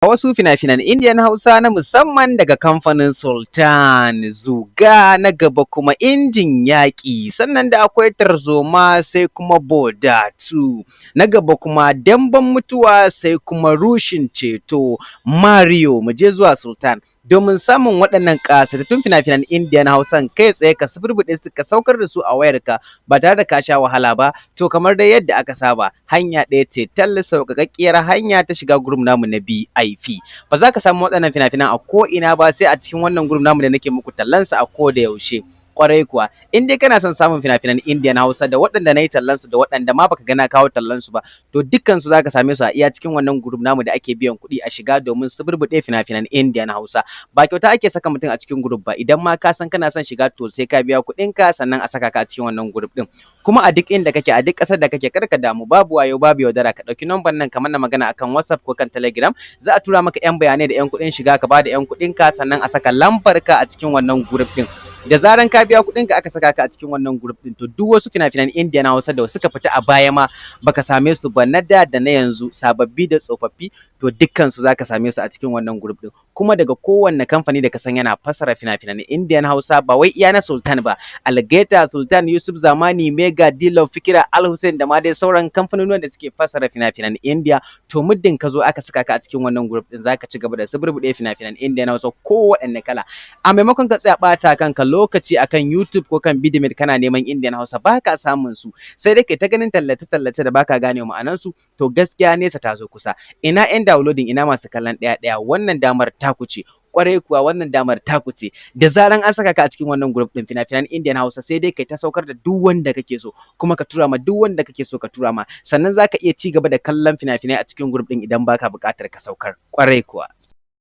wasu fina-finan Indian Hausa na musamman daga kamfanin Sultan, Zuga na gaba kuma Injin Yaƙi, sannan da akwai Tarzoma sai kuma Boda 2, na gaba kuma Damben Mutuwa sai kuma Rushin Ceto, Mario mu je zuwa Sultan. Domin samun waɗannan ƙasatattun fina-finan Indian Hausan kai tsaye ka suburbuɗe su ka saukar da su a wayarka ba tare da ka sha wahala ba, to kamar dai yadda aka saba hanya ɗaya ce talla sauƙaƙƙiyar hanya ta shiga group namu na BIP. Ba za ka samu waɗannan fina-finan a ko'ina ba sai a cikin wannan group namu da nake muku tallansa a ko da yaushe. Kwarai kuwa in dai kana son samun fina-finan Indian Hausa da waɗanda na yi tallansu da waɗanda ma baka gana kawo tallansu ba, to dukkansu za ka same su a iya cikin wannan group namu da ake biyan kuɗi a shiga domin suburbuɗe fina-finan Indian Hausa. Ba kyauta ake saka mutum a cikin group ba, idan ma ka san kana son shiga to sai ka biya kuɗinka sannan a saka ka a cikin wannan group ɗin. Kuma a duk inda kake a duk ƙasar da kake kar ka damu, babu wayo babu yaudara, ka ɗauki number nan kamar na magana akan WhatsApp ko kan Telegram, za a tura maka 'yan bayanai da 'yan kuɗin shiga, ka bada 'yan kuɗinka sannan a saka lambarka a cikin wannan group ɗin. Da zaran ka biya kuɗinka aka saka ka a cikin wannan group ɗin, to duk wasu fina-finan Indian Hausa da suka fita a baya ma baka same su ba, na da na yanzu, sababbi da tsofaffi, to dukkan su zaka same su a cikin wannan group ɗin. Kuma daga kowanne kamfani da ka san yana fassara fina-finan Indian Hausa, ba wai iya na Sultan ba, Algaita, Sultan, Yusuf Zamani, Mega, Dilo, Fikira, Al Hussein da ma dai sauran kamfanonuwan da suke fassara fina-finan India, to muddin ka zo aka saka ka a cikin wannan group ɗin zaka ci gaba da suburbuɗe fina-finan Indian Hausa ko waɗanne kala. A maimakon ka tsaya ɓata kanka lokaci akan YouTube ko kan Bidimit kana neman Indian Hausa baka samun su, sai dai kai ta ganin tallace-tallace da baka gane ma'anansu, to gaskiya nesa ta zo kusa. Ina 'yan downloading, ina masu kallon ɗaya-ɗaya, wannan damar taku ce. Kwarai kuwa wannan damar taku ce. Da zaran an saka ka a cikin wannan group ɗin fina-finan Indian Hausa sai dai kai ta saukar da duk wanda kake so, kuma ka tura ma duk wanda kake so ka tura ma, sannan zaka iya ci gaba da kallon fina-finai a cikin group ɗin idan baka buƙatar ka saukar. Kwarai kuwa.